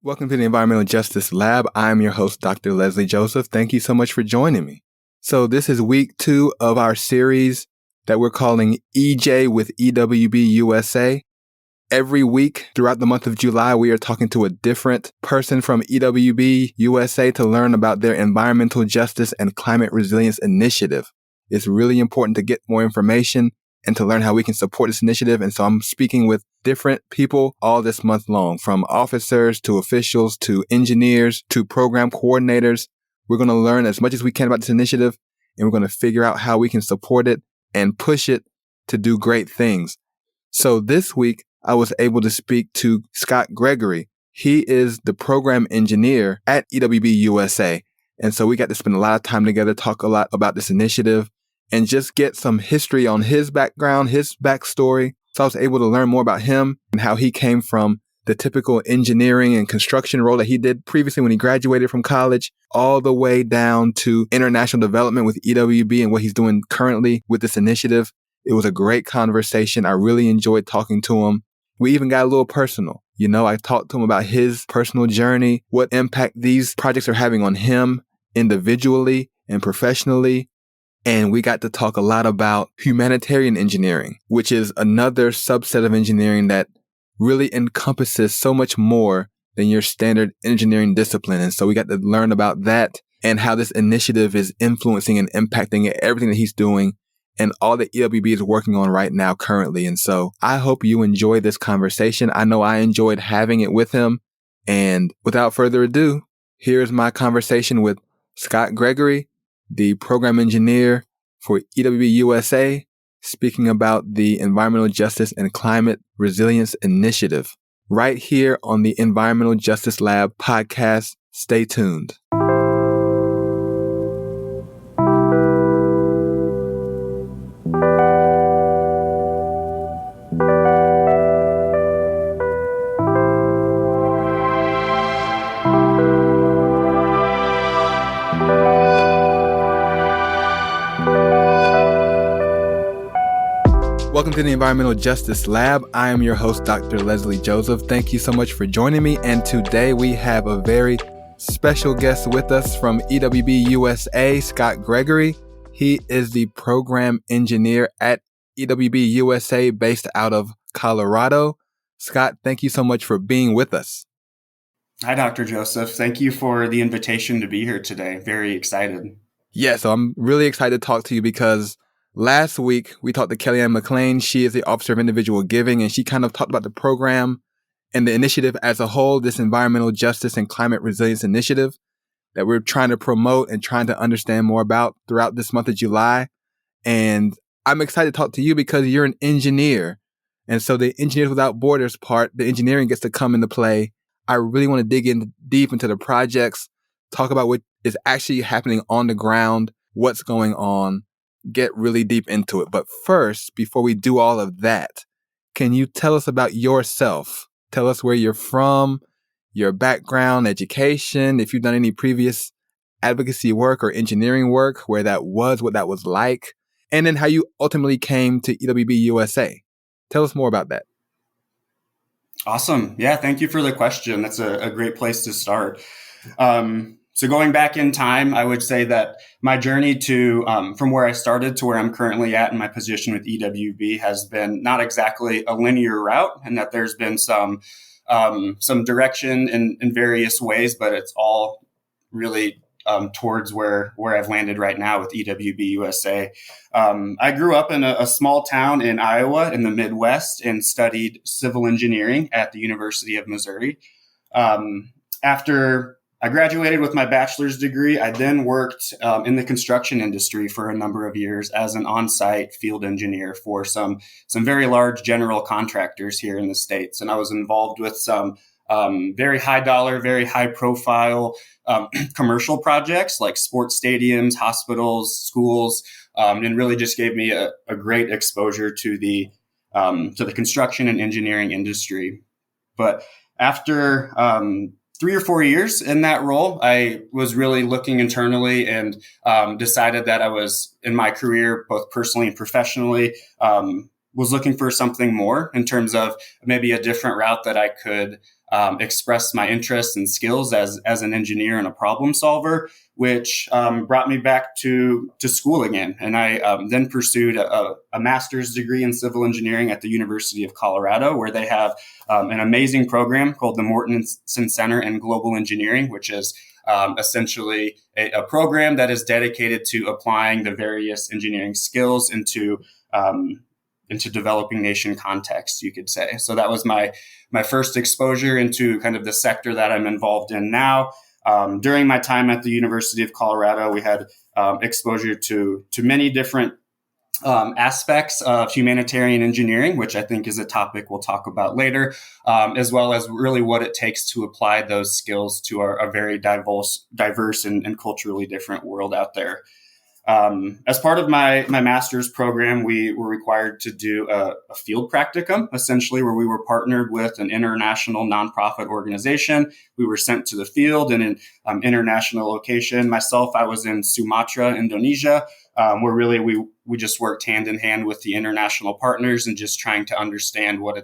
Welcome to the Environmental Justice Lab. I'm your host, Dr. Leslie Joseph. Thank you so much for joining me. So this is week 2 of our series that we're calling EJ with EWB-USA. Every week throughout the month of July, we are talking to a different person from EWB-USA to learn about their environmental justice and climate resilience initiative. It's really important to get more information and to learn how we can support this initiative. And so I'm speaking with different people all this month long, from officers to officials to engineers to program coordinators. We're going to learn as much as we can about this initiative, and we're going to figure out how we can support it and push it to do great things. So this week, I was able to speak to Scott Gregory. He is the program engineer at EWB-USA. And so we got to spend a lot of time together, talk a lot about this initiative, and just get some history on his background, his backstory. So I was able to learn more about him and how he came from the typical engineering and construction role that he did previously when he graduated from college, all the way down to international development with EWB and what he's doing currently with this initiative. It was a great conversation. I really enjoyed talking to him. We even got a little personal. I talked to him about his personal journey, what impact these projects are having on him individually and professionally. And we got to talk a lot about humanitarian engineering, which is another subset of engineering that really encompasses so much more than your standard engineering discipline. And so we got to learn about that and how this initiative is influencing and impacting everything that he's doing and all that EWB is working on right now currently. And so I hope you enjoy this conversation. I know I enjoyed having it with him. And without further ado, here's my conversation with Scott Gregory, the program engineer for EWB-USA, speaking about the Environmental Justice and Climate Resilience Initiative, right here on the Environmental Justice Lab podcast. Stay tuned. Welcome to the Environmental Justice Lab. I am your host, Dr. Leslie Joseph. Thank you so much for joining me. And today we have a very special guest with us from EWB-USA, Scott Gregory. He is the program engineer at EWB-USA based out of Colorado. Scott, thank you so much for being with us. Hi, Dr. Joseph. Thank you for the invitation to be here today. Very excited. Yeah, so I'm really excited to talk to you because last week, we talked to Kellyanne McLean. She is the Officer of Individual Giving, and she kind of talked about the program and the initiative as a whole, this Environmental Justice and Climate Resilience Initiative that we're trying to promote and trying to understand more about throughout this month of July. And I'm excited to talk to you because you're an engineer. And so the Engineers Without Borders part, the engineering gets to come into play. I really want to dig in deep into the projects, talk about what is actually happening on the ground, what's going on, get really deep into it. But first, before we do all of that, can you tell us about yourself? Tell us where you're from, your background, education, if you've done any previous advocacy work or engineering work, where that was, what that was like, and then how you ultimately came to EWB-USA. Tell us more about that. Awesome. Yeah, thank you for the question. That's a great place to start. So going back in time, I would say that my journey to from where I started to where I'm currently at in my position with EWB has been not exactly a linear route, and that there's been some direction in various ways, but it's all really towards where I've landed right now with EWB-USA. I grew up in a small town in Iowa in the Midwest and studied civil engineering at the University of Missouri. After I graduated with my bachelor's degree, I then worked in the construction industry for a number of years as an on-site field engineer for some very large general contractors here in the States. And I was involved with some very high dollar, very high profile commercial projects like sports stadiums, hospitals, schools, and really just gave me a great exposure to the construction and engineering industry. But after 3 or 4 years in that role, I was really looking internally and decided that I was in my career, both personally and professionally, was looking for something more in terms of maybe a different route that I could express my interests and skills as an engineer and a problem solver, which brought me back to school again. And I then pursued a master's degree in civil engineering at the University of Colorado, where they have an amazing program called the Mortensen Center in Global Engineering, which is essentially a program that is dedicated to applying the various engineering skills into developing nation context, you could say. So that was my first exposure into kind of the sector that I'm involved in now. During my time at the University of Colorado, we had exposure to many different aspects of humanitarian engineering, which I think is a topic we'll talk about later, as well as really what it takes to apply those skills to our very diverse and culturally different world out there. As part of my master's program, we were required to do a field practicum, essentially, where we were partnered with an international nonprofit organization. We were sent to the field in an international location. Myself, I was in Sumatra, Indonesia, where really we just worked hand in hand with the international partners and just trying to understand what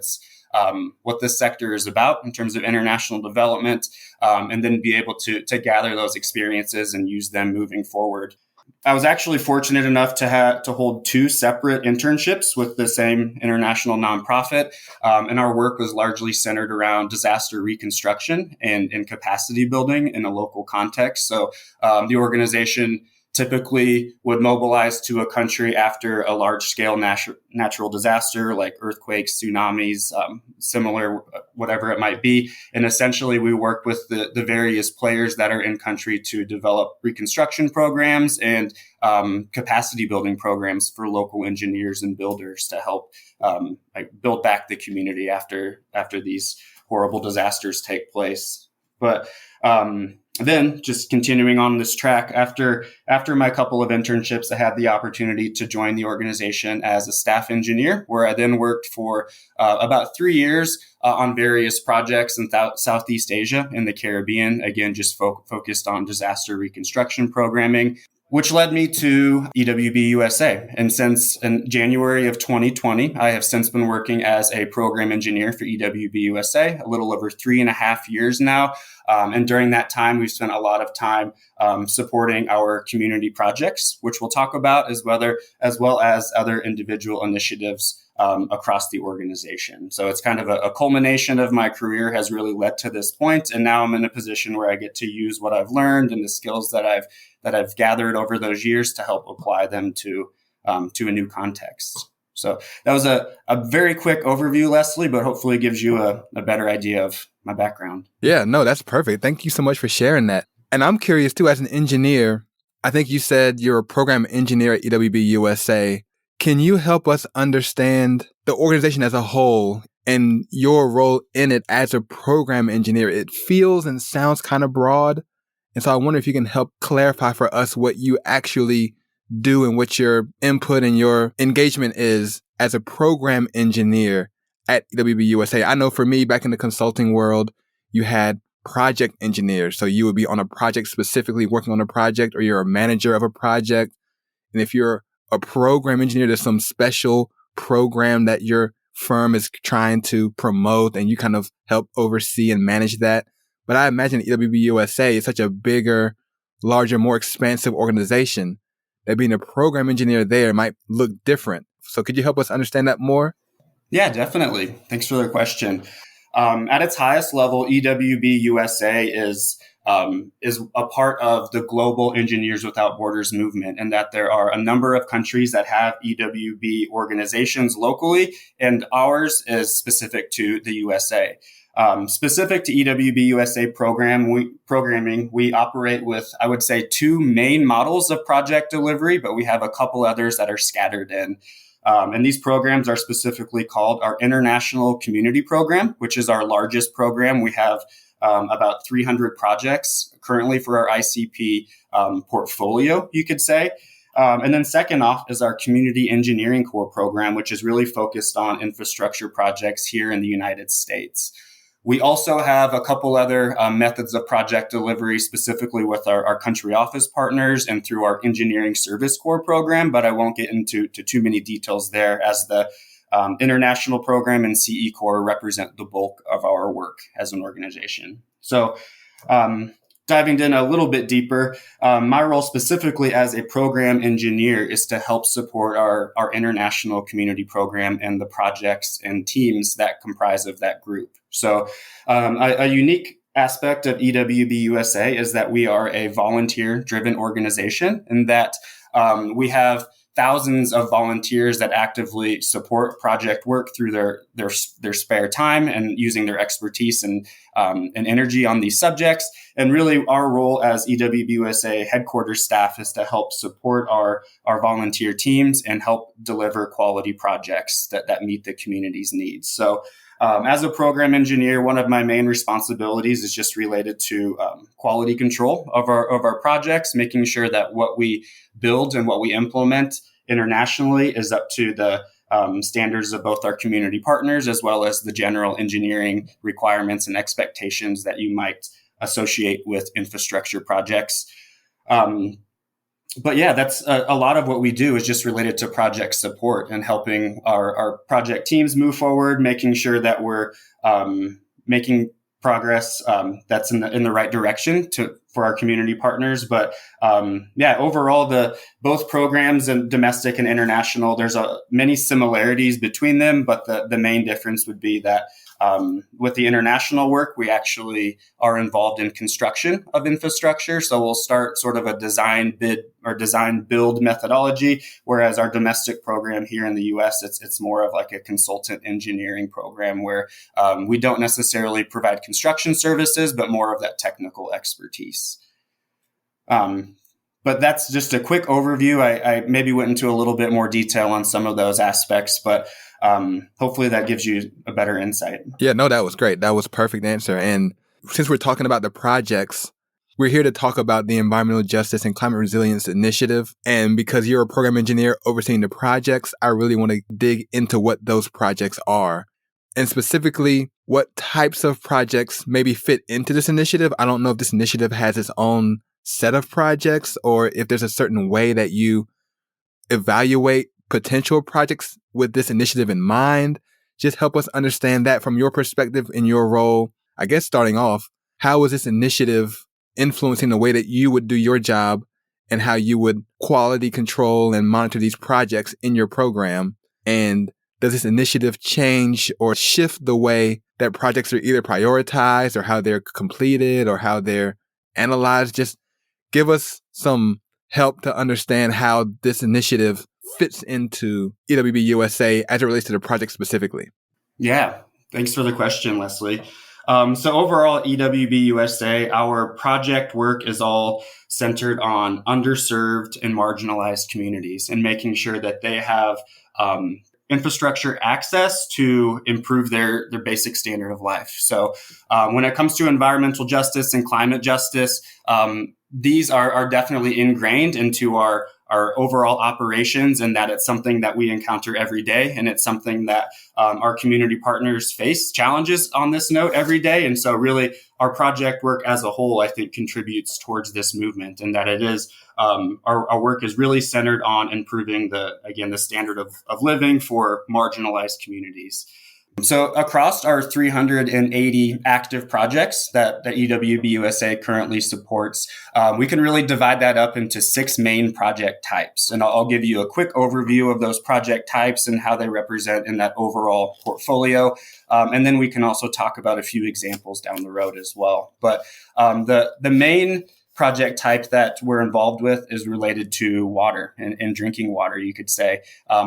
this sector is about in terms of international development, and then be able to gather those experiences and use them moving forward. I was actually fortunate enough to hold two separate internships with the same international nonprofit, and our work was largely centered around disaster reconstruction and capacity building in a local context. So the organization typically would mobilize to a country after a large-scale natural disaster like earthquakes, tsunamis, similar, whatever it might be. And essentially, we work with the various players that are in country to develop reconstruction programs and capacity building programs for local engineers and builders to help build back the community after these horrible disasters take place. But then just continuing on this track, after my couple of internships, I had the opportunity to join the organization as a staff engineer, where I then worked for about 3 years on various projects in Southeast Asia and the Caribbean, again, just focused on disaster reconstruction programming, which led me to EWB-USA. And since in January of 2020, I have since been working as a program engineer for EWB-USA, a little over 3.5 years now. And during that time, we've spent a lot of time supporting our community projects, which we'll talk about, as well as other individual initiatives across the organization. So it's kind of a culmination of my career has really led to this point. And now I'm in a position where I get to use what I've learned and the skills that I've gathered over those years to help apply them to a new context. So that was a very quick overview, Leslie, but hopefully gives you a better idea of my background. Yeah, no, that's perfect. Thank you so much for sharing that. And I'm curious too, as an engineer, I think you said you're a program engineer at EWB-USA. Can you help us understand the organization as a whole and your role in it as a program engineer? It feels and sounds kind of broad. And so I wonder if you can help clarify for us what you actually do and what your input and your engagement is as a program engineer at EWB-USA. I know for me, back in the consulting world, you had project engineers. So you would be on a project specifically working on a project, or you're a manager of a project. And if you're a program engineer, there's some special program that your firm is trying to promote and you kind of help oversee and manage that. But I imagine EWB-USA is such a bigger, larger, more expansive organization that being a program engineer there might look different. So could you help us understand that more? Yeah, definitely. Thanks for the question. At its highest level, EWB-USA is a part of the global Engineers Without Borders movement, and that there are a number of countries that have EWB organizations locally, and ours is specific to the USA. Specific to EWB-USA programming, we operate with, I would say, two main models of project delivery, but we have a couple others that are scattered in. And these programs are specifically called our International Community Program, which is our largest program. We have about 300 projects currently for our ICP portfolio, you could say. And then second off is our Community Engineering Core program, which is really focused on infrastructure projects here in the United States. We also have a couple other methods of project delivery, specifically with our country office partners and through our Engineering Service Corps program, but I won't get into too many details there, as the international program and CE Core represent the bulk of our work as an organization. So diving in a little bit deeper, my role specifically as a program engineer is to help support our international community program and the projects and teams that comprise of that group. So a unique aspect of EWB-USA is that we are a volunteer-driven organization, and that we have thousands of volunteers that actively support project work through their spare time and using their expertise and energy on these subjects. And really, our role as EWB-USA headquarters staff is to help support our volunteer teams and help deliver quality projects that meet the community's needs. So as a program engineer, one of my main responsibilities is just related to quality control of our projects, making sure that what we build and what we implement internationally is up to the standards of both our community partners as well as the general engineering requirements and expectations that you might associate with infrastructure projects. But yeah, that's a lot of what we do is just related to project support and helping our project teams move forward, making sure that we're making progress that's in the right direction for our community partners. But overall, both programs and domestic and international, there's many similarities between them, but the main difference would be that with the international work, we actually are involved in construction of infrastructure. So we'll start sort of a design build methodology, whereas our domestic program here in the U.S., it's more of like a consultant engineering program where we don't necessarily provide construction services, but more of that technical expertise. But that's just a quick overview. I maybe went into a little bit more detail on some of those aspects, but hopefully that gives you a better insight. Yeah, no, that was great. That was a perfect answer. And since we're talking about the projects, we're here to talk about the Environmental Justice and Climate Resilience Initiative. And because you're a program engineer overseeing the projects, I really want to dig into what those projects are. And specifically, what types of projects maybe fit into this initiative. I don't know if this initiative has its own set of projects or if there's a certain way that you evaluate potential projects with this initiative in mind. Just help us understand that from your perspective in your role. I guess starting off, how is this initiative influencing the way that you would do your job and how you would quality control and monitor these projects in your program? And does this initiative change or shift the way that projects are either prioritized or how they're completed or how they're analyzed? Just give us some help to understand how this initiative fits into EWB-USA as it relates to the project specifically. Yeah, thanks for the question, Leslie. So overall, EWB-USA, our project work is all centered on underserved and marginalized communities and making sure that they have infrastructure access to improve their basic standard of life. So when it comes to environmental justice and climate justice, these are definitely ingrained into our overall operations, and that it's something that we encounter every day. And it's something that our community partners face challenges on this note every day. And so really our project work as a whole, I think, contributes towards this movement, and that it is our work is really centered on improving the standard of living for marginalized communities. So across our 380 active projects that EWB-USA currently supports, we can really divide that up into 6 main project types. And I'll give you a quick overview of those project types and how they represent in that overall portfolio. And then we can also talk about a few examples down the road as well. But the main project type that we're involved with is related to water and drinking water, you could say.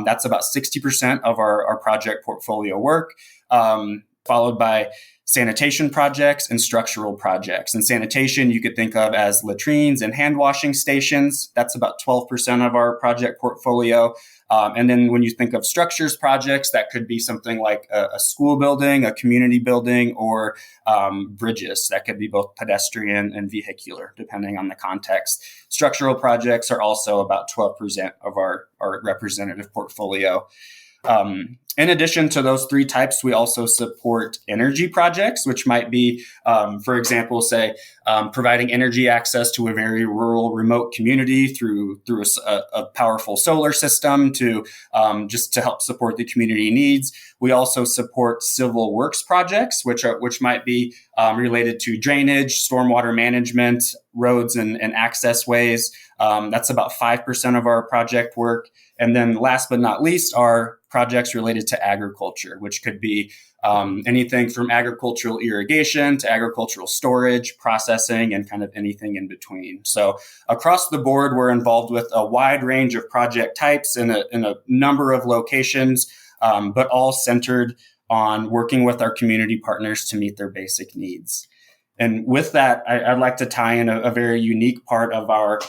That's about 60% of our project portfolio work, followed by sanitation projects and structural projects. And sanitation, you could think of as latrines and hand washing stations. That's about 12% of our project portfolio. And then when you think of structures projects, that could be something like a school building, a community building, or bridges. That could be both pedestrian and vehicular, depending on the context. Structural projects are also about 12% of our representative portfolio. In addition to those three types, we also support energy projects, which might be, for example, say, providing energy access to a very rural, remote community through a powerful solar system to just to help support the community needs. We also support civil works projects, which might be related to drainage, stormwater management, roads and access ways. That's about 5% of our project work. And then last but not least are projects related to agriculture, which could be anything from agricultural irrigation to agricultural storage, processing, and kind of anything in between. So across the board, we're involved with a wide range of project types in a number of locations, but all centered on working with our community partners to meet their basic needs. And with that, I'd like to tie in a very unique part of our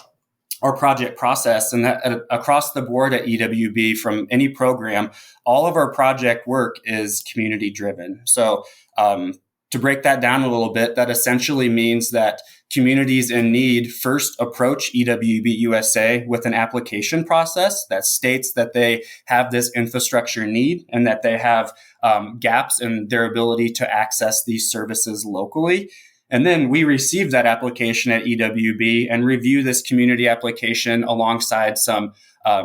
project process, and that across the board at EWB, from any program, all of our project work is community driven. So to break that down a little bit, that essentially means that communities in need first approach EWB-USA with an application process that states that they have this infrastructure need and that they have gaps in their ability to access these services locally. And then we receive that application at EWB and review this community application alongside some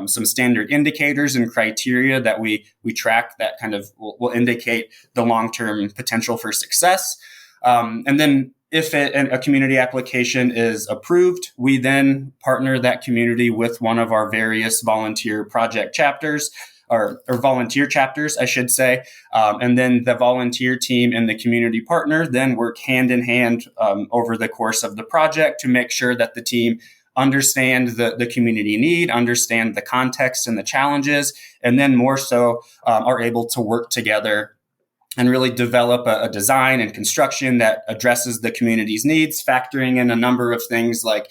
standard indicators and criteria that we track that kind of will indicate the long-term potential for success. And then if a community application is approved, we then partner that community with one of our various volunteer project chapters, or volunteer chapters, I should say. And then the volunteer team and the community partner then work hand in hand over the course of the project to make sure that the team understand the community need, understand the context and the challenges, and then more so are able to work together and really develop a design and construction that addresses the community's needs, factoring in a number of things like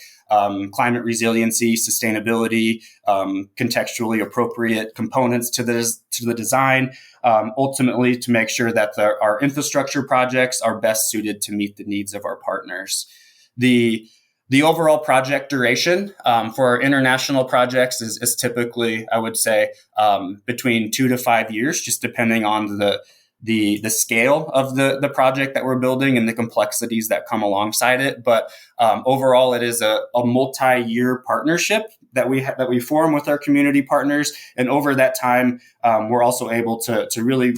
climate resiliency, sustainability, contextually appropriate components to the design, ultimately to make sure that our infrastructure projects are best suited to meet the needs of our partners. The overall project duration for our international projects is typically, I would say, between 2 to 5 years, just depending on the scale of the project that we're building and the complexities that come alongside it. But overall, it is a multi-year partnership that we form with our community partners. And over that time, we're also able to really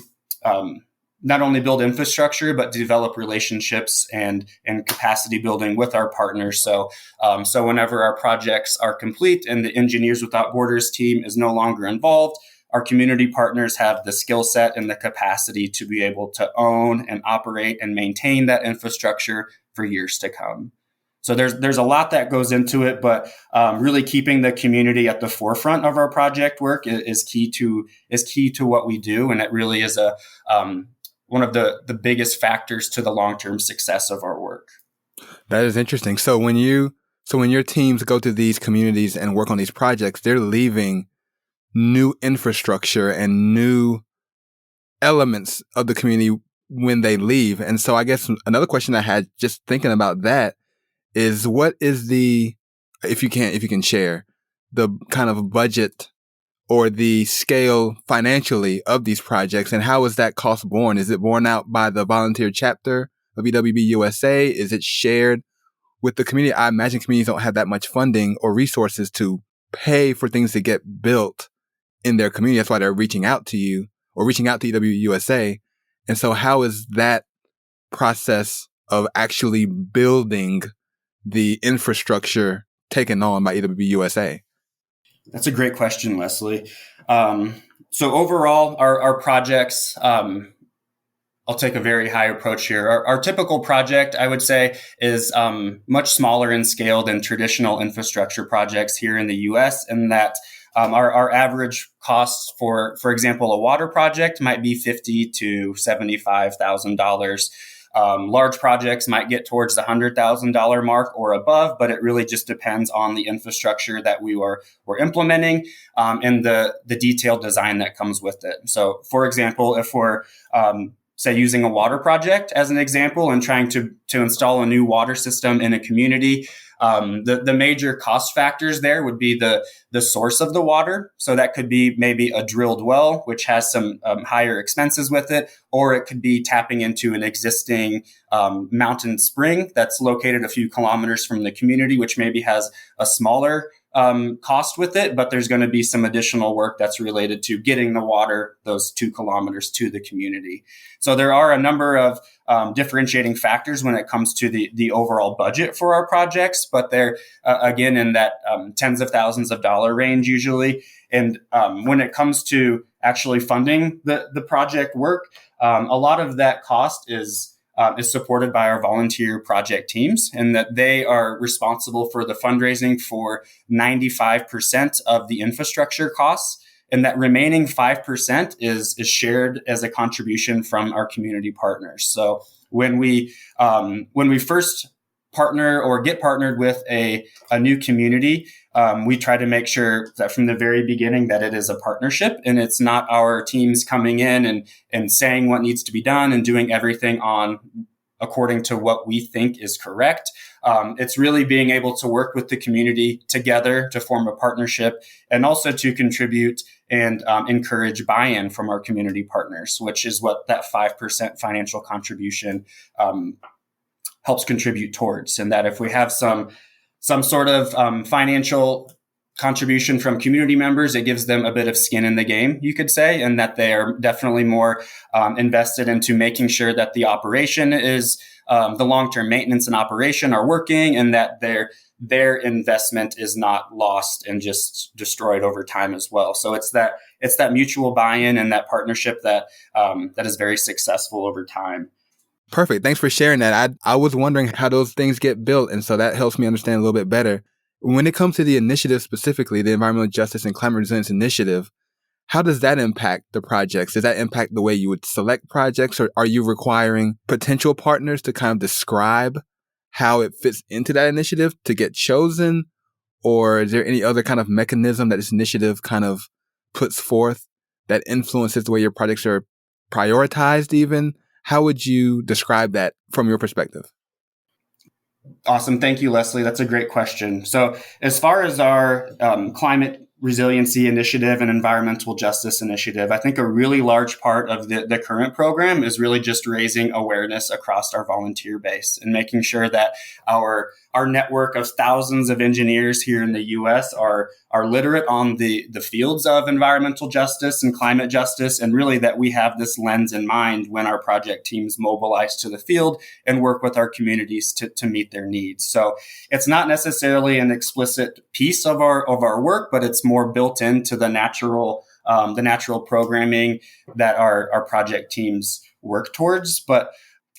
not only build infrastructure, but develop relationships and capacity building with our partners. So whenever our projects are complete and the Engineers Without Borders team is no longer involved, our community partners have the skill set and the capacity to be able to own and operate and maintain that infrastructure for years to come. So there's a lot that goes into it, but really keeping the community at the forefront of our project work is key to what we do, and it really is one of the biggest factors to the long-term success of our work. That is interesting. So when your teams go to these communities and work on these projects, they're leaving new infrastructure and new elements of the community when they leave. And so I guess another question I had just thinking about that is, what is if you can share, the kind of budget or the scale financially of these projects, and how is that cost borne? Is it borne out by the volunteer chapter of EWB-USA? Is it shared with the community? I imagine communities don't have that much funding or resources to pay for things to get built in their community. That's why they're reaching out to you or reaching out to EWB-USA. And so how is that process of actually building the infrastructure taken on by EWB-USA? That's a great question, Leslie. So overall, our projects, I'll take a very high approach here. Our typical project, I would say, is much smaller in scale than traditional infrastructure projects here in the U.S. in that our average cost for example, a water project might be $50,000 to $75,000. Large projects might get towards the $100,000 mark or above, but it really just depends on the infrastructure that we're implementing and the detailed design that comes with it. So, for example, if we're say using a water project as an example and trying to install a new water system in a community, the major cost factors there would be the source of the water. So that could be maybe a drilled well, which has some higher expenses with it, or it could be tapping into an existing mountain spring that's located a few kilometers from the community, which maybe has a smaller cost with it, but there's going to be some additional work that's related to getting the water those 2 kilometers to the community. So there are a number of differentiating factors when it comes to the overall budget for our projects, but they're again in that tens of thousands of dollar range usually. And when it comes to actually funding the project work, a lot of that cost is supported by our volunteer project teams, and that they are responsible for the fundraising for 95% of the infrastructure costs. And that remaining 5% is shared as a contribution from our community partners. So when we first partner or get partnered with a new community, we try to make sure that from the very beginning that it is a partnership and it's not our teams coming in and saying what needs to be done and doing everything according to what we think is correct. It's really being able to work with the community together to form a partnership and also to contribute and encourage buy-in from our community partners, which is what that 5% financial contribution helps contribute towards. And that if we have some sort of financial contribution from community members, it gives them a bit of skin in the game, you could say, and that they are definitely more invested into making sure that the operation is the long-term maintenance and operation are working, and that their investment is not lost and just destroyed over time as well. So it's that mutual buy-in and that partnership that is very successful over time. Perfect. Thanks for sharing that. I was wondering how those things get built, and so that helps me understand a little bit better. When it comes to the initiative specifically, the Environmental Justice and Climate Resilience Initiative, how does that impact the projects? Does that impact the way you would select projects, or are you requiring potential partners to kind of describe how it fits into that initiative to get chosen? Or is there any other kind of mechanism that this initiative kind of puts forth that influences the way your projects are prioritized even? How would you describe that from your perspective? Awesome. Thank you, Leslie. That's a great question. So as far as our climate resiliency initiative and environmental justice initiative, I think a really large part of the current program is really just raising awareness across our volunteer base and making sure that our network of thousands of engineers here in the U.S. are literate on the fields of environmental justice and climate justice, and really that we have this lens in mind when our project teams mobilize to the field and work with our communities to meet their needs. So it's not necessarily an explicit piece of our work, but it's more built into the natural programming that our project teams work towards. But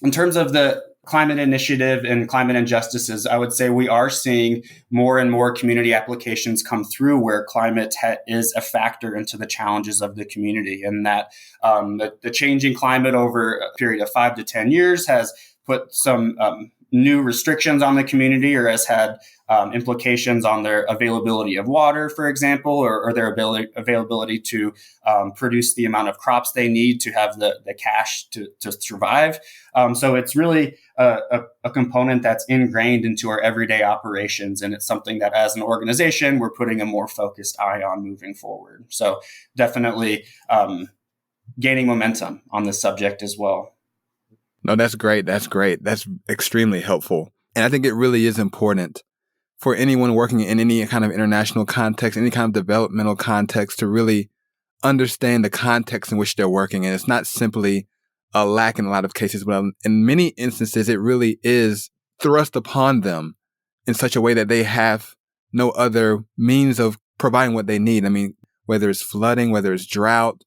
in terms of the climate initiative and climate injustices, I would say we are seeing more and more community applications come through where climate is a factor into the challenges of the community, and that the changing climate over a period of 5 to 10 years has put some new restrictions on the community, or has had implications on their availability of water, for example, or their availability to produce the amount of crops they need to have the cash to survive. So it's really a component that's ingrained into our everyday operations. And it's something that as an organization, we're putting a more focused eye on moving forward. So definitely gaining momentum on this subject as well. No, that's great. That's great. That's extremely helpful. And I think it really is important for anyone working in any kind of international context, any kind of developmental context, to really understand the context in which they're working. And it's not simply a lack in a lot of cases, but in many instances, it really is thrust upon them in such a way that they have no other means of providing what they need. I mean, whether it's flooding, whether it's drought,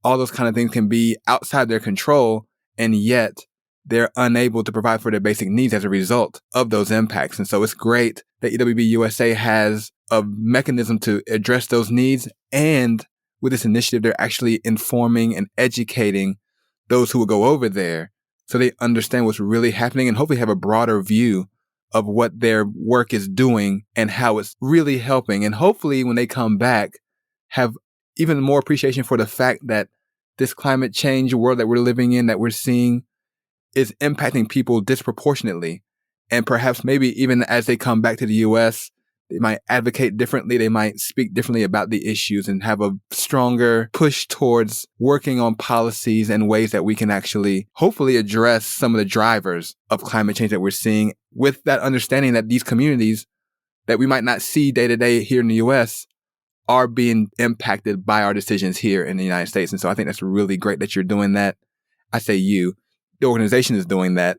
all those kind of things can be outside their control, and yet they're unable to provide for their basic needs as a result of those impacts. And so it's great that EWB-USA has a mechanism to address those needs. And with this initiative, they're actually informing and educating those who will go over there so they understand what's really happening and hopefully have a broader view of what their work is doing and how it's really helping. And hopefully when they come back, have even more appreciation for the fact that this climate change world that we're living in, that we're seeing, is impacting people disproportionately. And perhaps maybe even as they come back to the U.S., they might advocate differently. They might speak differently about the issues and have a stronger push towards working on policies and ways that we can actually hopefully address some of the drivers of climate change that we're seeing, with that understanding that these communities that we might not see day to day here in the U.S. are being impacted by our decisions here in the United States. And so I think that's really great that you're doing that. I say you, the organization is doing that,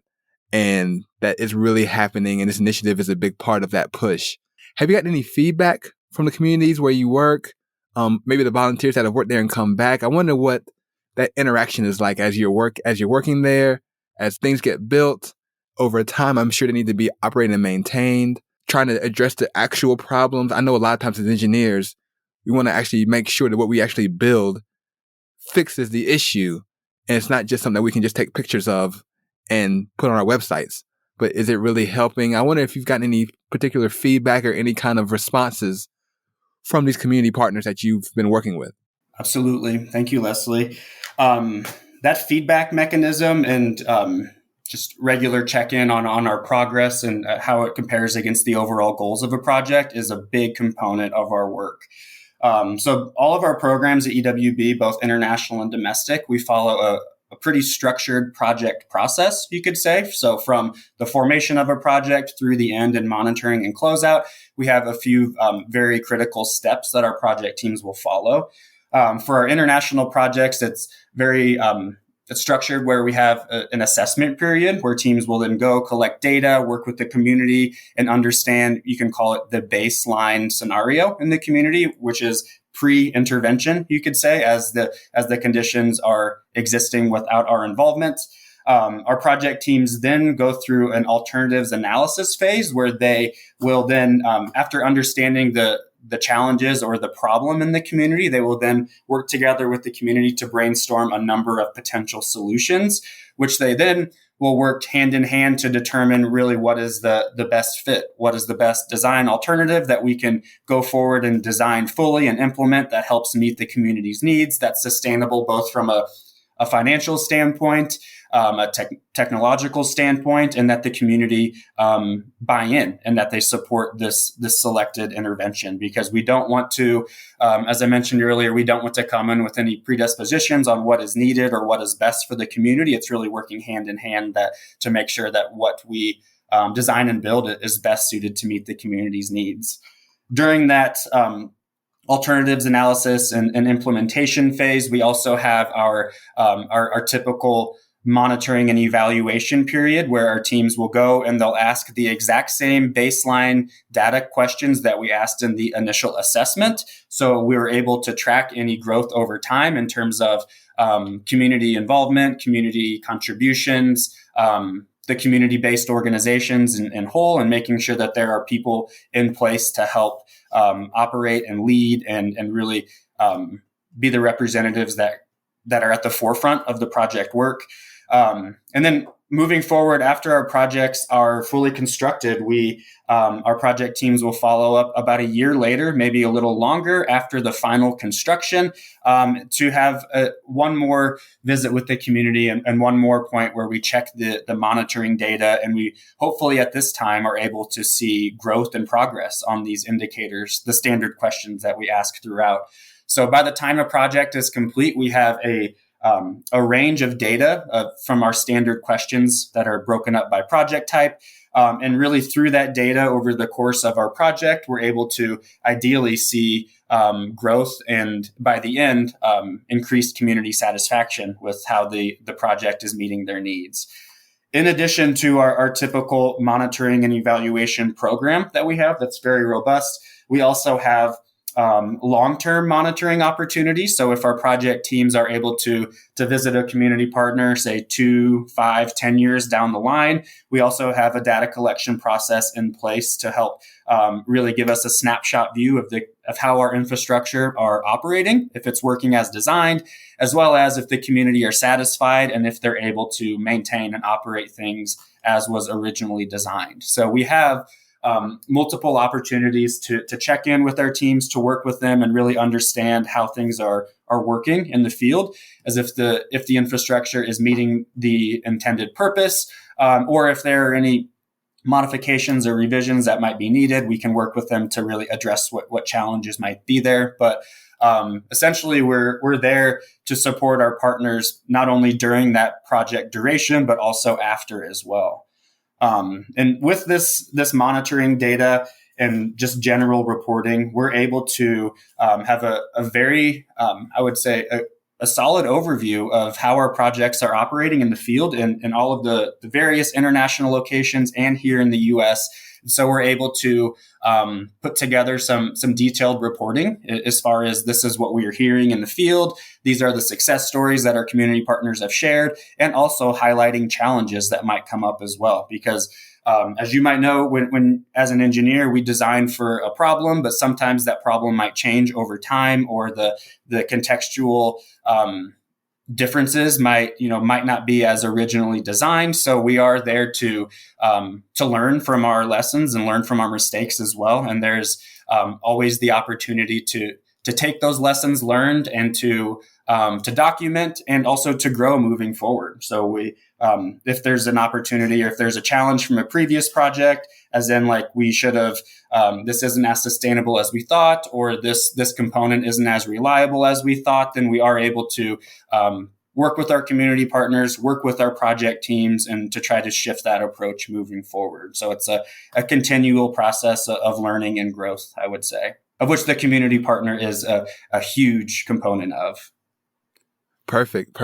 and that is really happening. And this initiative is a big part of that push. Have you gotten any feedback from the communities where you work? Maybe the volunteers that have worked there and come back. I wonder what that interaction is like as you're working there, as things get built over time. I'm sure they need to be operated and maintained, trying to address the actual problems. I know a lot of times as engineers, we want to actually make sure that what we actually build fixes the issue. And it's not just something that we can just take pictures of and put on our websites. But is it really helping? I wonder if you've gotten any particular feedback or any kind of responses from these community partners that you've been working with. Absolutely. Thank you, Leslie. That feedback mechanism and just regular check-in on our progress and how it compares against the overall goals of a project is a big component of our work. So all of our programs at EWB, both international and domestic, we follow a pretty structured project process, you could say. So from the formation of a project through the end and monitoring and closeout, we have a few very critical steps that our project teams will follow. For our international projects, it's very it's structured where we have an assessment period where teams will then go collect data, work with the community, and understand, you can call it the baseline scenario in the community, which is pre-intervention, you could say, as the conditions are existing without our involvement. Our project teams then go through an alternatives analysis phase where they will then, after understanding the challenges or the problem in the community, they will then work together with the community to brainstorm a number of potential solutions, which they then will work hand in hand to determine really what is the best fit, what is the best design alternative that we can go forward and design fully and implement that helps meet the community's needs, that's sustainable both from a financial standpoint, a technological standpoint, and that the community buy in and that they support this selected intervention. Because we don't want to, as I mentioned earlier, we don't want to come in with any predispositions on what is needed or what is best for the community. It's really working hand in hand to make sure that what we design and build is best suited to meet the community's needs. During that alternatives analysis and implementation phase, we also have our typical monitoring and evaluation period where our teams will go and they'll ask the exact same baseline data questions that we asked in the initial assessment. So we were able to track any growth over time in terms of community involvement, community contributions, the community-based organizations in whole, and making sure that there are people in place to help operate and lead and really be the representatives that are at the forefront of the project work. And then moving forward, after our projects are fully constructed, our project teams will follow up about a year later, maybe a little longer after the final construction, to have one more visit with the community and one more point where we check the monitoring data. And we hopefully at this time are able to see growth and progress on these indicators, the standard questions that we ask throughout. So by the time a project is complete, we have a range of data from our standard questions that are broken up by project type. And really through that data over the course of our project, we're able to ideally see growth and by the end, increased community satisfaction with how the project is meeting their needs. In addition to our typical monitoring and evaluation program that we have that's very robust, we also have long-term monitoring opportunities. So if our project teams are able to visit a community partner, say 2, 5, 10 years down the line, we also have a data collection process in place to help really give us a snapshot view of how our infrastructure are operating, if it's working as designed, as well as if the community are satisfied and if they're able to maintain and operate things as was originally designed. So we have multiple opportunities to check in with our teams, to work with them and really understand how things are working in the field, as if the infrastructure is meeting the intended purpose, or if there are any modifications or revisions that might be needed. We can work with them to really address what challenges might be there. But essentially, we're there to support our partners not only during that project duration, but also after as well. And with this monitoring data and just general reporting, we're able to have a very, I would say, a solid overview of how our projects are operating in the field and all of the various international locations and here in the U.S. So we're able to put together some detailed reporting as far as this is what we are hearing in the field. These are the success stories that our community partners have shared, and also highlighting challenges that might come up as well. Because as you might know, when as an engineer, we design for a problem, but sometimes that problem might change over time, or the contextual differences might not be as originally designed. So we are there to learn from our lessons and learn from our mistakes as well. And there's always the opportunity to take those lessons learned and to document and also to grow moving forward. So we, if there's an opportunity or if there's a challenge from a previous project, as in like we should have, this isn't as sustainable as we thought, or this component isn't as reliable as we thought, then we are able to work with our community partners, work with our project teams, and to try to shift that approach moving forward. So it's a continual process of learning and growth, I would say, of which the community partner is a huge component of. Perfect.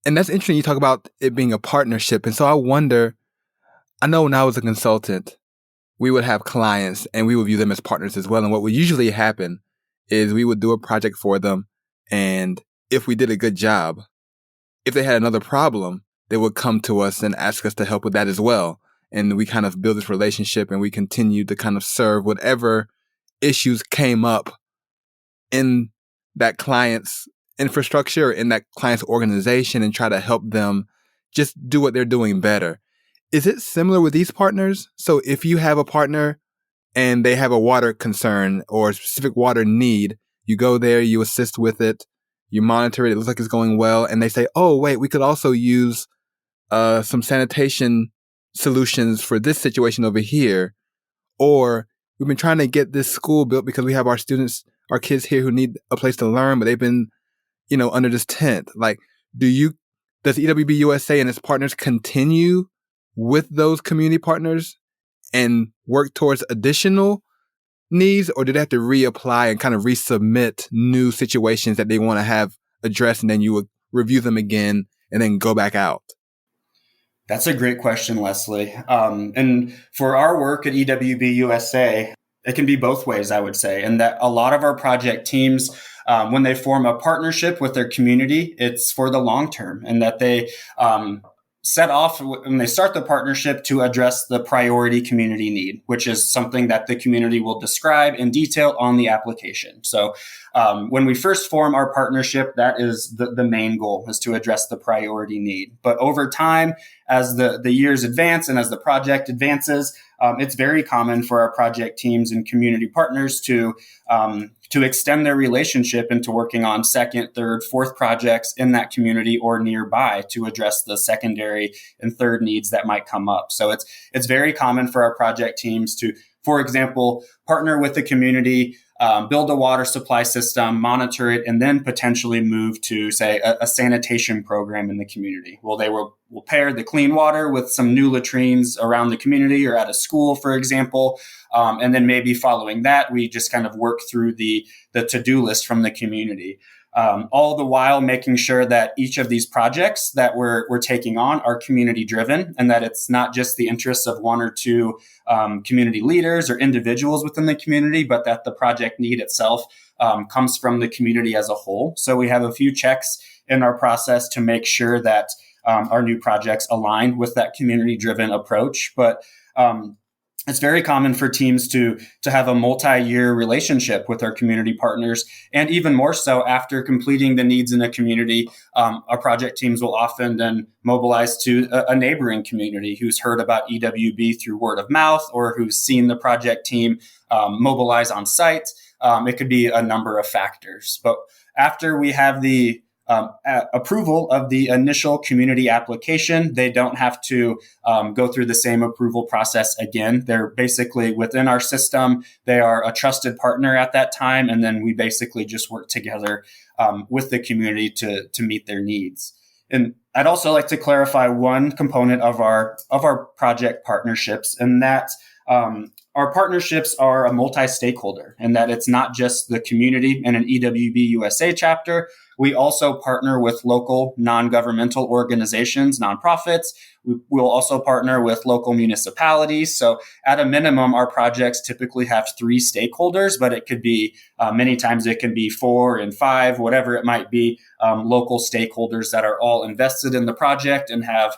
And that's interesting. You talk about it being a partnership. And so I wonder, I know when I was a consultant, we would have clients and we would view them as partners as well. And what would usually happen is we would do a project for them. And if we did a good job, if they had another problem, they would come to us and ask us to help with that as well. And we kind of build this relationship and we continue to kind of serve whatever issues came up in that client's infrastructure, in that client's organization, and try to help them just do what they're doing better. Is it similar with these partners? So if you have a partner and they have a water concern or a specific water need, you go there, you assist with it, you monitor it, it looks like it's going well, and they say, oh, wait, we could also use some sanitation solutions for this situation over here. Or we've been trying to get this school built because we have our kids here who need a place to learn, but they've been, under this tent. Like, does EWB-USA and its partners continue with those community partners and work towards additional needs, or do they have to reapply and kind of resubmit new situations that they want to have addressed, and then you would review them again and then go back out? That's a great question, Leslie. And for our work at EWB-USA, it can be both ways, I would say, and that a lot of our project teams, when they form a partnership with their community, it's for the long term, and that they set off when they start the partnership to address the priority community need, which is something that the community will describe in detail on the application. So when we first form our partnership, that is the main goal, is to address the priority need. But over time, as the years advance and as the project advances, it's very common for our project teams and community partners to extend their relationship into working on second, third, fourth projects in that community or nearby to address the secondary and third needs that might come up. So it's very common for our project teams to, for example, partner with the community, build a water supply system, monitor it, and then potentially move to, say, a sanitation program in the community. Well, they will pair the clean water with some new latrines around the community or at a school, for example. And then maybe following that, we just kind of work through the to-do list from the community. All the while making sure that each of these projects that we're taking on are community driven, and that it's not just the interests of one or two community leaders or individuals within the community, but that the project need itself comes from the community as a whole. So we have a few checks in our process to make sure that our new projects align with that community driven approach. But it's very common for teams to have a multi-year relationship with our community partners, and even more so after completing the needs in a community. Our project teams will often then mobilize to a neighboring community who's heard about EWB through word of mouth or who's seen the project team mobilize on site. It could be a number of factors, but after we have the approval of the initial community application, they don't have to go through the same approval process again. They're basically within our system. They are a trusted partner at that time. And then we basically just work together with the community to meet their needs. And I'd also like to clarify one component of our project partnerships, and that our partnerships are a multi-stakeholder, and that it's not just the community and an EWB-USA chapter. We also partner with local non-governmental organizations, nonprofits. We'll also partner with local municipalities. So at a minimum, our projects typically have 3 stakeholders, but it could be many times it can be 4 and 5, whatever it might be, local stakeholders that are all invested in the project and have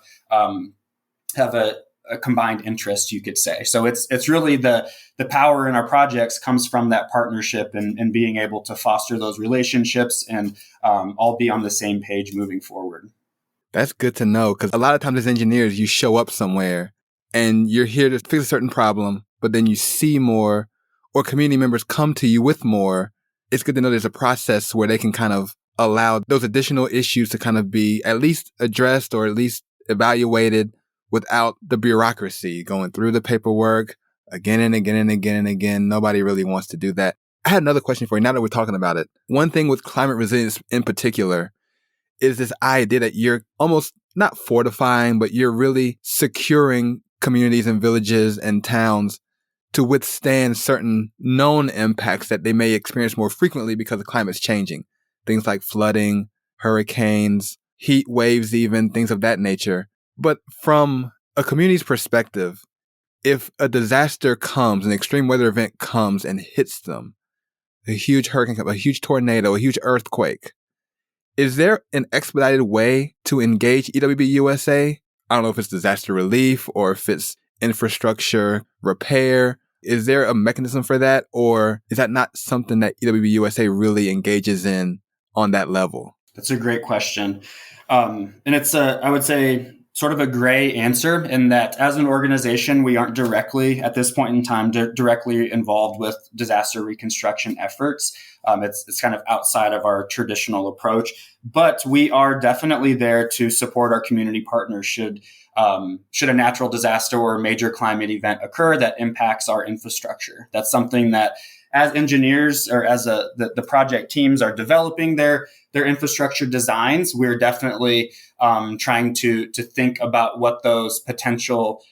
a combined interest, you could say. So it's really the power in our projects comes from that partnership and being able to foster those relationships and all be on the same page moving forward. That's good to know, because a lot of times as engineers, you show up somewhere and you're here to fix a certain problem, but then you see more or community members come to you with more. It's good to know there's a process where they can kind of allow those additional issues to kind of be at least addressed or at least evaluated without the bureaucracy going through the paperwork again and again and again and again. Nobody really wants to do that. I had another question for you now that we're talking about it. One thing with climate resilience in particular is this idea that you're almost not fortifying, but you're really securing communities and villages and towns to withstand certain known impacts that they may experience more frequently because the climate's changing. Things like flooding, hurricanes, heat waves, even things of that nature. But from a community's perspective, if a disaster comes, an extreme weather event comes and hits them, a huge hurricane, a huge tornado, a huge earthquake, is there an expedited way to engage EWB-USA? I don't know if it's disaster relief or if it's infrastructure repair. Is there a mechanism for that, or is that not something that EWB-USA really engages in on that level? That's a great question. And it's I would say, sort of a gray answer in that as an organization, we aren't directly at this point in time directly involved with disaster reconstruction efforts. It's kind of outside of our traditional approach, but we are definitely there to support our community partners should a natural disaster or a major climate event occur that impacts our infrastructure. That's something that as engineers or as the project teams are developing their infrastructure designs, we're definitely trying to think about what those potential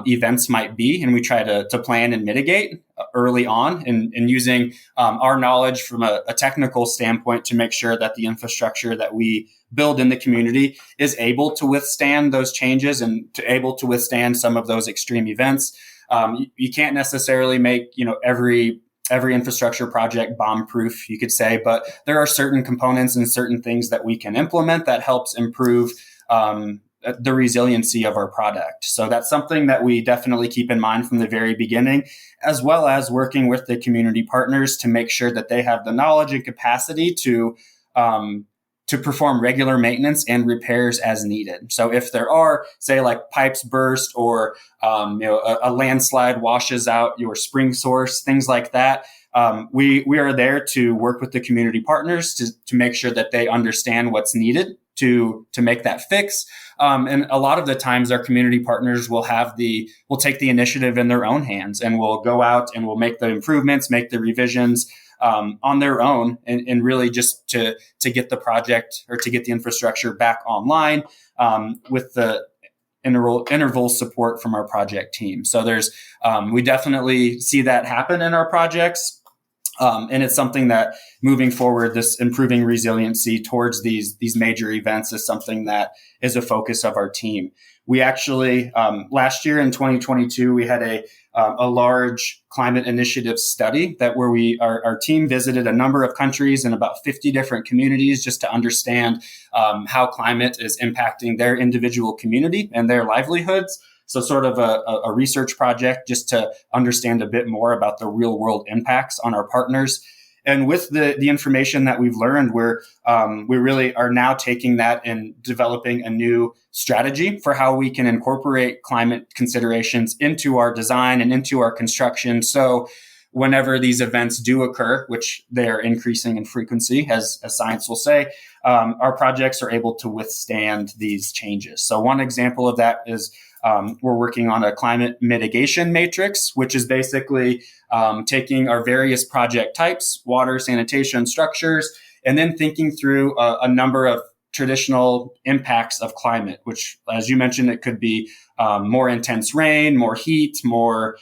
events might be. And we try to plan and mitigate early on and using our knowledge from a technical standpoint to make sure that the infrastructure that we build in the community is able to withstand those changes and to able to withstand some of those extreme events. You can't necessarily make, every infrastructure project bomb-proof, you could say, but there are certain components and certain things that we can implement that helps improve the resiliency of our product. So that's something that we definitely keep in mind from the very beginning, as well as working with the community partners to make sure that they have the knowledge and capacity to perform regular maintenance and repairs as needed. So if there are, say, like pipes burst or a landslide washes out your spring source, things like that, we are there to work with the community partners to make sure that they understand what's needed to make that fix. And a lot of the times our community partners will take the initiative in their own hands and will go out and will make the improvements, make the revisions on their own and really just to get the project or to get the infrastructure back online with the interval support from our project team. So we definitely see that happen in our projects. And it's something that moving forward, this improving resiliency towards these major events is something that is a focus of our team. We actually, last year in 2022, we had a large climate initiative study where our team visited a number of countries and about 50 different communities just to understand how climate is impacting their individual community and their livelihoods. So sort of a research project just to understand a bit more about the real world impacts on our partners. And with the information that we've learned, we really are now taking that and developing a new strategy for how we can incorporate climate considerations into our design and into our construction. So whenever these events do occur, which they are increasing in frequency, as science will say, our projects are able to withstand these changes. So one example of that is we're working on a climate mitigation matrix, which is basically taking our various project types, water, sanitation, structures, and then thinking through a number of traditional impacts of climate, which, as you mentioned, it could be more intense rain, more heat, more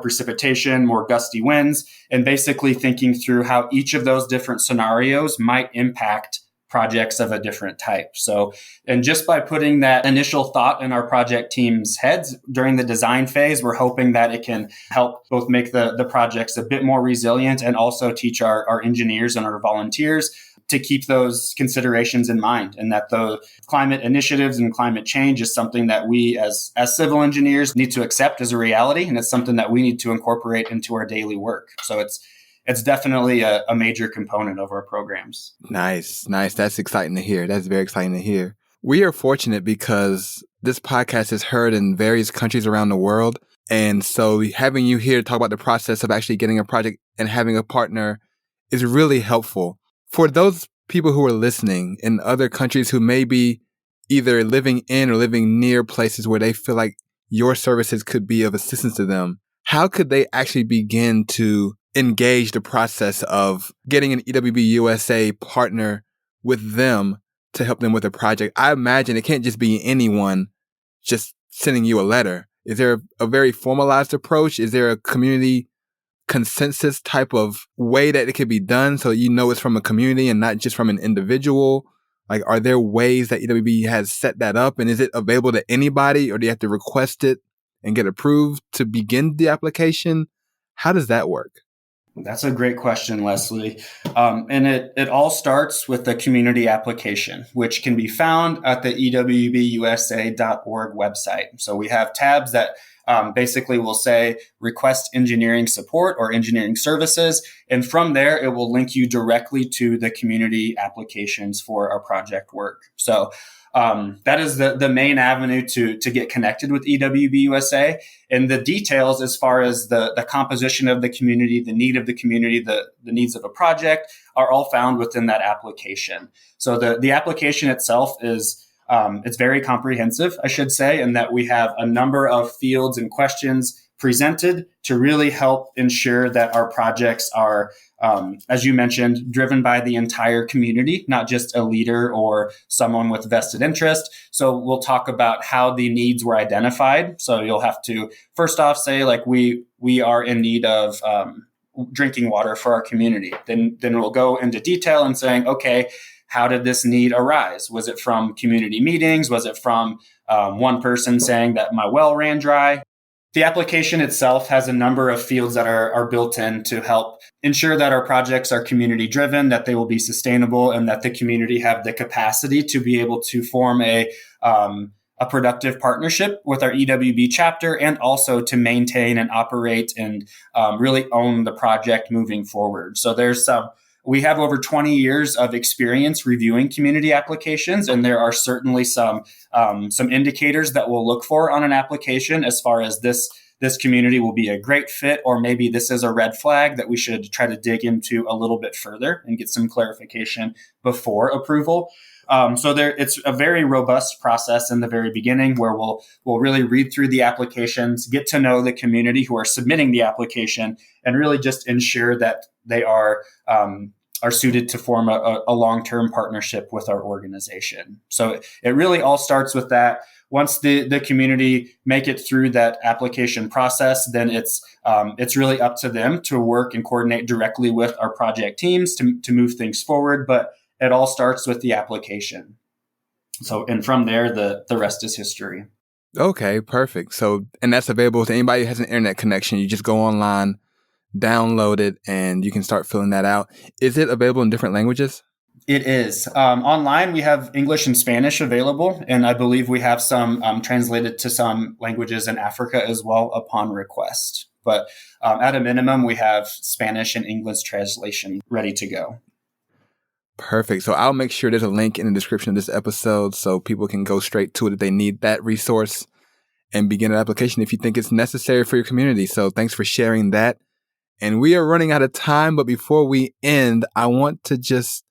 precipitation, more gusty winds, and basically thinking through how each of those different scenarios might impact projects of a different type. So, and just by putting that initial thought in our project team's heads during the design phase, we're hoping that it can help both make the projects a bit more resilient and also teach our engineers and our volunteers to keep those considerations in mind, and that the climate initiatives and climate change is something that we as civil engineers need to accept as a reality. And it's something that we need to incorporate into our daily work. So it's definitely a major component of our programs. Nice. That's exciting to hear. That's very exciting to hear. We are fortunate because this podcast is heard in various countries around the world. And so having you here to talk about the process of actually getting a project and having a partner is really helpful. For those people who are listening in other countries who may be either living in or living near places where they feel like your services could be of assistance to them, how could they actually begin to engage the process of getting an EWB-USA partner with them to help them with a project? I imagine it can't just be anyone just sending you a letter. Is there a very formalized approach? Is there a community consensus type of way that it could be done so you know it's from a community and not just from an individual? Like, are there ways that EWB has set that up, and is it available to anybody, or do you have to request it and get approved to begin the application? How does that work? That's a great question, Leslie. And it all starts with the community application, which can be found at the EWBUSA.org website. So we have tabs that basically will say request engineering support or engineering services. And from there, it will link you directly to the community applications for our project work. So that is the main avenue to get connected with EWB-USA. And the details as far as the composition of the community, the need of the community, the needs of a project are all found within that application. So the application itself is it's very comprehensive, I should say, in that we have a number of fields and questions presented to really help ensure that our projects are, as you mentioned, driven by the entire community, not just a leader or someone with vested interest. So we'll talk about how the needs were identified. So you'll have to first off say, like, we are in need of drinking water for our community. Then we'll go into detail and saying, okay, how did this need arise? Was it from community meetings? Was it from one person saying that my well ran dry? The application itself has a number of fields that are built in to help ensure that our projects are community driven, that they will be sustainable, and that the community have the capacity to be able to form a productive partnership with our EWB chapter, and also to maintain and operate and really own the project moving forward. So we have over 20 years of experience reviewing community applications, and there are certainly some indicators that we'll look for on an application as far as this community will be a great fit, or maybe this is a red flag that we should try to dig into a little bit further and get some clarification before approval. So it's a very robust process in the very beginning where we'll really read through the applications, get to know the community who are submitting the application, and really just ensure that they are suited to form a long-term partnership with our organization. So it really all starts with that. Once the community make it through that application process, then it's really up to them to work and coordinate directly with our project teams to move things forward. But it all starts with the application. So, and from there, the rest is history. Okay, perfect. So, and that's available to anybody who has an internet connection. You just go online, download it, and you can start filling that out. Is it available in different languages? It is. Online, we have English and Spanish available, and I believe we have some translated to some languages in Africa as well upon request. But at a minimum, we have Spanish and English translation ready to go. Perfect. So I'll make sure there's a link in the description of this episode so people can go straight to it if they need that resource and begin an application if you think it's necessary for your community. So thanks for sharing that. And we are running out of time, but before we end, I want to just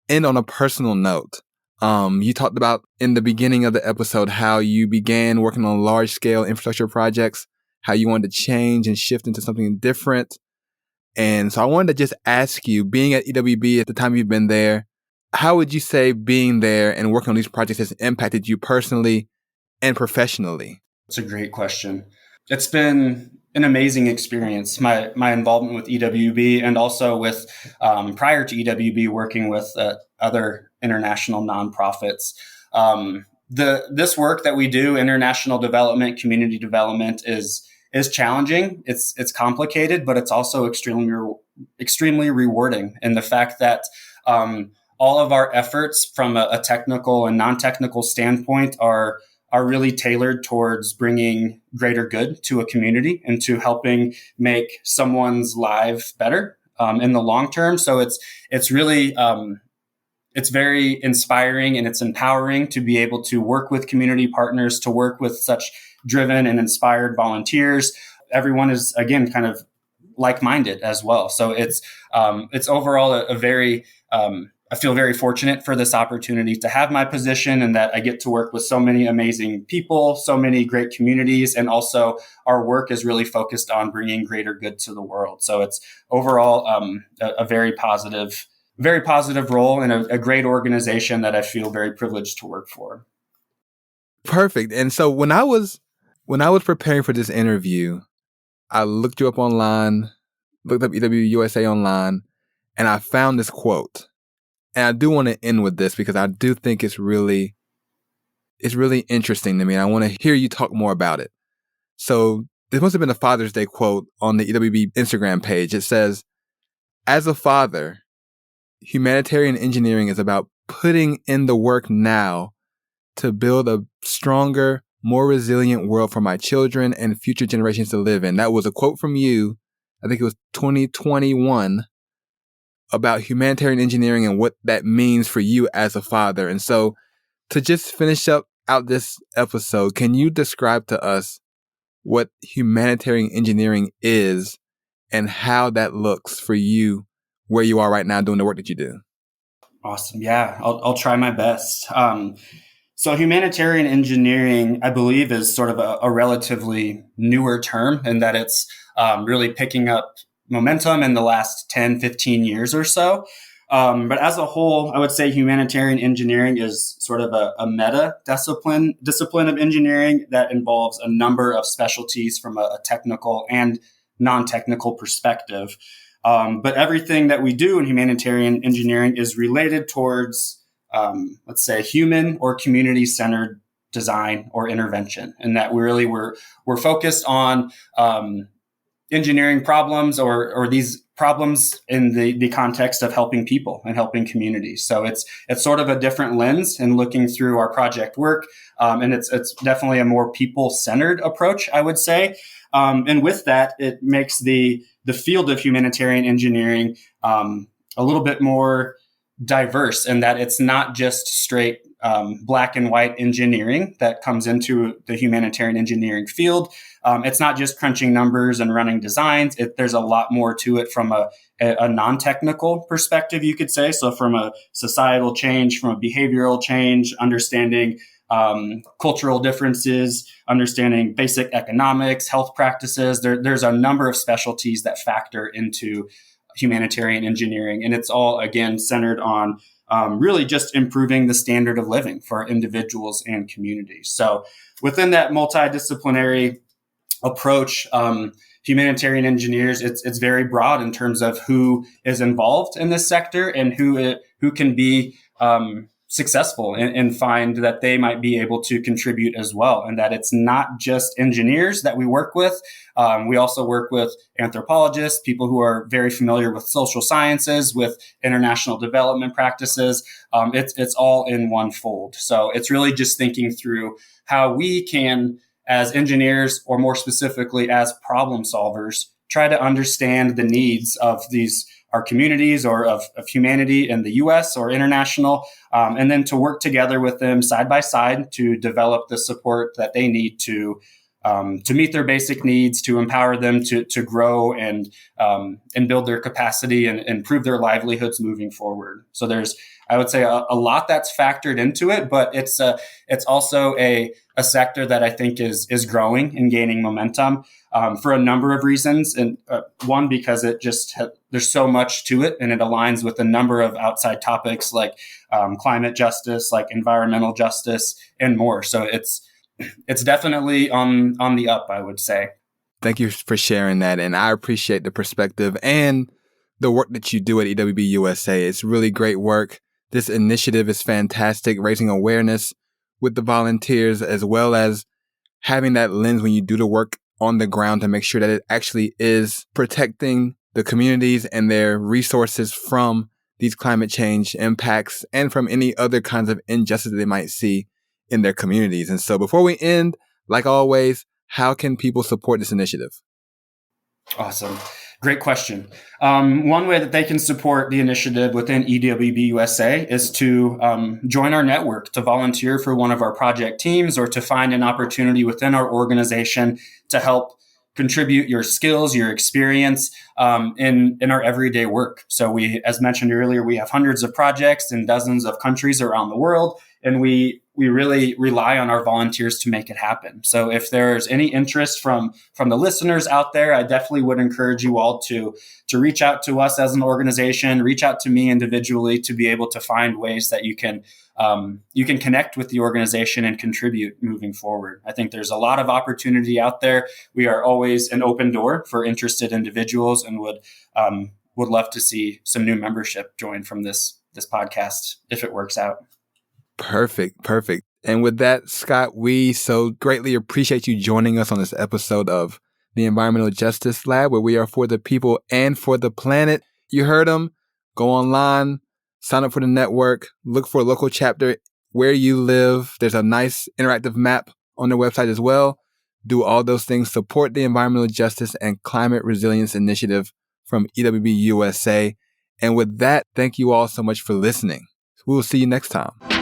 end on a personal note. You talked about in the beginning of the episode how you began working on large scale infrastructure projects, how you wanted to change and shift into something different. And so I wanted to just ask you, being at EWB at the time you've been there, how would you say being there and working on these projects has impacted you personally and professionally? That's a great question. It's been an amazing experience. My involvement with EWB and also with prior to EWB working with other international nonprofits. This work that we do, international development, community development, is challenging. It's complicated, but it's also extremely rewarding. And the fact that all of our efforts from a technical and non-technical standpoint are really tailored towards bringing greater good to a community and to helping make someone's life better in the long term. So it's really it's very inspiring and it's empowering to be able to work with community partners, to work with such driven and inspired volunteers. Everyone is, again, kind of like-minded as well. So it's overall a very I feel very fortunate for this opportunity to have my position and that I get to work with so many amazing people, so many great communities, and also our work is really focused on bringing greater good to the world. So it's overall a very positive role and a great organization that I feel very privileged to work for. Perfect. And so when I was preparing for this interview, I looked you up online, looked up EWB-USA online, and I found this quote. And I do want to end with this because I do think it's really interesting to me. And I want to hear you talk more about it. So this must have been a Father's Day quote on the EWB Instagram page. It says, "As a father, humanitarian engineering is about putting in the work now to build a stronger, more resilient world for my children and future generations to live in." That was a quote from you. I think it was 2021. About humanitarian engineering and what that means for you as a father. And so to just finish out this episode, can you describe to us what humanitarian engineering is and how that looks for you where you are right now doing the work that you do? Awesome. Yeah, I'll try my best. So humanitarian engineering, I believe, is sort of a relatively newer term in that it's really picking up momentum in the last 10, 15 years or so. But as a whole, I would say humanitarian engineering is sort of a meta discipline of engineering that involves a number of specialties from a technical and non-technical perspective. But everything that we do in humanitarian engineering is related towards, let's say, human or community-centered design or intervention, and that we're focused on engineering problems or these problems in the context of helping people and helping communities. So it's sort of a different lens in looking through our project work. And it's definitely a more people-centered approach, I would say. And with that, it makes the field of humanitarian engineering a little bit more diverse in that it's not just straight black and white engineering that comes into the humanitarian engineering field. It's not just crunching numbers and running designs. There's a lot more to it from a non-technical perspective, you could say. So from a societal change, from a behavioral change, understanding cultural differences, understanding basic economics, health practices. There's a number of specialties that factor into humanitarian engineering. And it's all, again, centered on really just improving the standard of living for individuals and communities. So within that multidisciplinary approach, humanitarian engineers, it's very broad in terms of who is involved in this sector and who can be successful and find that they might be able to contribute as well. And that it's not just engineers that we work with. We also work with anthropologists, people who are very familiar with social sciences, with international development practices. It's all in one fold. So it's really just thinking through how we can, as engineers, or more specifically as problem solvers, try to understand the needs of our communities or of humanity in the U.S. or international, and then to work together with them side by side to develop the support that they need to meet their basic needs, to empower them to grow and build their capacity and improve their livelihoods moving forward. So there's, I would say, a lot that's factored into it, but it's also a sector that I think is growing and gaining momentum for a number of reasons. And one, because there's so much to it, and it aligns with a number of outside topics like climate justice, like environmental justice, and more. So it's definitely on the up, I would say. Thank you for sharing that. And I appreciate the perspective and the work that you do at EWB-USA. It's really great work. This initiative is fantastic, raising awareness with the volunteers, as well as having that lens when you do the work on the ground to make sure that it actually is protecting the communities and their resources from these climate change impacts and from any other kinds of injustice that they might see in their communities. And so before we end, like always, how can people support this initiative? Awesome. Great question. One way that they can support the initiative within EWB-USA is to join our network, to volunteer for one of our project teams, or to find an opportunity within our organization to help contribute your skills, your experience in our everyday work. So we, as mentioned earlier, we have hundreds of projects in dozens of countries around the world, and we really rely on our volunteers to make it happen. So if there's any interest from the listeners out there, I definitely would encourage you all to reach out to us as an organization, reach out to me individually, to be able to find ways that you can connect with the organization and contribute moving forward. I think there's a lot of opportunity out there. We are always an open door for interested individuals, and would love to see some new membership join from this podcast if it works out. Perfect. And with that, Scott, we so greatly appreciate you joining us on this episode of the Environmental Justice Lab, where we are for the people and for the planet. You heard them. Go online, sign up for the network, look for a local chapter where you live. There's a nice interactive map on their website as well. Do all those things. Support the Environmental Justice and Climate Resilience Initiative from EWB-USA. And with that, thank you all so much for listening. We'll see you next time.